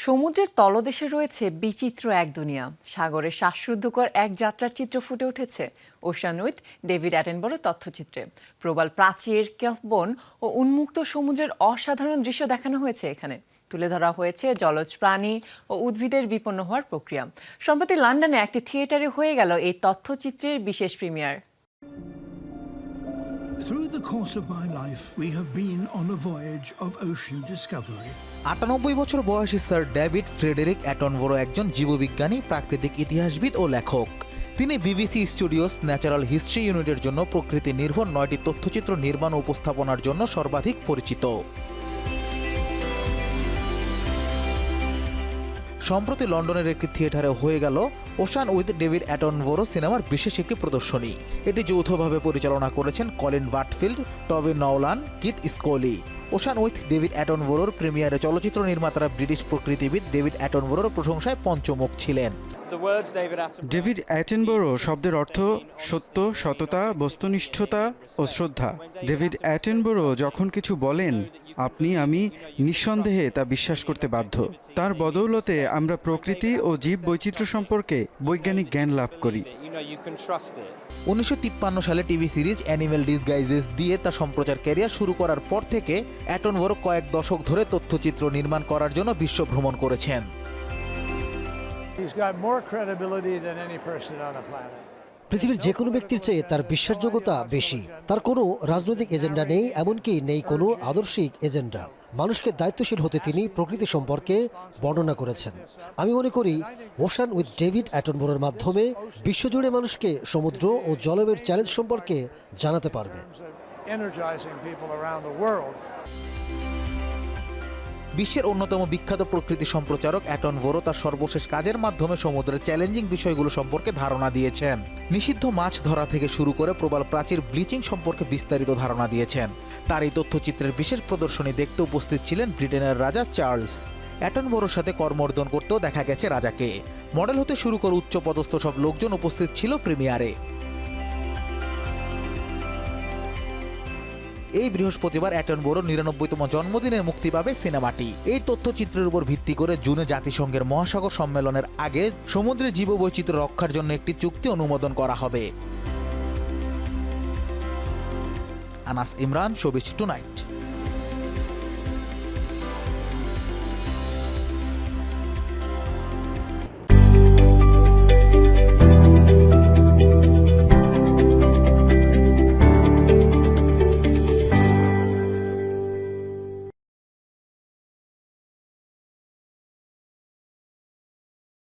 সমুদ্রের তলদেশে রয়েছে বিচিত্র এক দুনিয়া। সাগরের শ্বাসরুদ্ধকর এক যাত্রার চিত্র ফুটে উঠেছে ওশান উইথ ডেভিড অ্যাটনবরো তথ্যচিত্রে। প্রবাল প্রাচীর, কেফবন ও উন্মুক্ত সমুদ্রের অসাধারণ দৃশ্য দেখানো হয়েছে এখানে। তুলে ধরা হয়েছে জলজ প্রাণী ও উদ্ভিদের বিপন্ন হওয়ার প্রক্রিয়া। সম্প্রতি লন্ডনে একটি থিয়েটারে হয়ে গেল এই তথ্যচিত্রের বিশেষ premier. Through the course of my life, we have been on a voyage of ocean discovery. ৯৮ বছর বয়সী স্যার ডেভিড ফ্রেডেরিক অ্যাটনবরো একজন জীববিজ্ঞানী, প্রাকৃতিক ইতিহাসবিদ ও লেখক। তিনি বিবিসি স্টুডিওস ন্যাচারাল হিস্ট্রি ইউনিটের জন্য প্রকৃতি নির্ভর 9টি তথ্যচিত্র নির্মাণ ও উপস্থাপনার জন্য সর্বাধিক পরিচিত। সম্প্রতি লন্ডনের একটি থিয়েটারে হয়ে গেল ওশান উইথ ডেভিড অ্যাটনবরো সিনেমার বিশেষ একটি প্রদর্শনী। এটি যৌথভাবে পরিচালনা করেছেন কলিন বাটফিল্ড, টবি নওলান, কিথ স্কোলি। ওশান উইথ ডেভিড অ্যাটনবরোর প্রিমিয়ারে চলচ্চিত্র নির্মাতারা ব্রিটিশ প্রকৃতিবিদ ডেভিড অ্যাটনবরোর প্রশংসায় পঞ্চমুখ ছিলেন। ডেভিড অ্যাটনবরো শব্দের অর্থ সত্য, সততা, বস্তুনিষ্ঠতা ও শ্রদ্ধা। ডেভিড অ্যাটনবরো যখন কিছু বলেন, আমি নিঃসন্দেহে তা বিশ্বাস করতে বাধ্য। তার বদৌলতে আমরা প্রকৃতি ও জীব বৈচিত্র্য সম্পর্কে বৈজ্ঞানিক জ্ঞান লাভ করি। 1953 সালে টিভি সিরিজ অ্যানিমেল ডিসগাইজেস দিয়ে তার সম্প্রচার ক্যারিয়ার শুরু করার পর থেকে অ্যাটনবরো কয়েক দশক ধরে তথ্যচিত্র নির্মাণ করার জন্য বিশ্ব ভ্রমণ করেছেন। পৃথিবীর যে কোনো ব্যক্তির চেয়ে তার বিশ্বাসযোগ্যতা বেশি। তার কোনো রাজনৈতিক এজেন্ডা নেই, এমনকি নেই কোনো আদর্শিক এজেন্ডা। মানুষকে দায়িত্বশীল হতে তিনি প্রকৃতি সম্পর্কে বর্ণনা করেছেন। আমি মনে করি ওশান উইথ ডেভিড অ্যাটনবরোর মাধ্যমে বিশ্বজুড়ে মানুষকে সমুদ্র ও জলবায়ুর চ্যালেঞ্জ সম্পর্কে জানাতে পারবে। বিশ্বের অন্যতম বিখ্যাত প্রকৃতি সম্প্রচারক অ্যাটনবরো তার সর্বশেষ কাজের মাধ্যমে সমুদ্রের চ্যালেঞ্জিং বিষয়গুলো সম্পর্কে ধারণা দিয়েছেন। নিষিদ্ধ মাছ ধরা থেকে শুরু করে প্রবাল প্রাচীর ব্লিচিং সম্পর্কে বিস্তারিত ধারণা দিয়েছেন। তার এই তথ্যচিত্রের বিশেষ প্রদর্শনী দেখতে উপস্থিত ছিলেন ব্রিটেনের রাজা চার্লস। অ্যাটনবরোর সাথে করমর্দন করতেও দেখা গেছে রাজাকে। মডেল হতে শুরু করে উচ্চপদস্থ সব লোকজন উপস্থিত ছিল প্রিমিয়ারে। এই বৃহস্পতিবার অ্যাটনবরোর ৯৯তম জন্মদিনে মুক্তি পাবে সিনেমাটি। এই তথ্যচিত্রের উপর ভিত্তি করে জুনে জাতিসংঘের মহাসাগর সম্মেলনের আগে সমুদ্রের জীববৈচিত্র্য রক্ষার জন্য একটি চুক্তি অনুমোদন করা হবে। Anas Imran, showbiz tonight.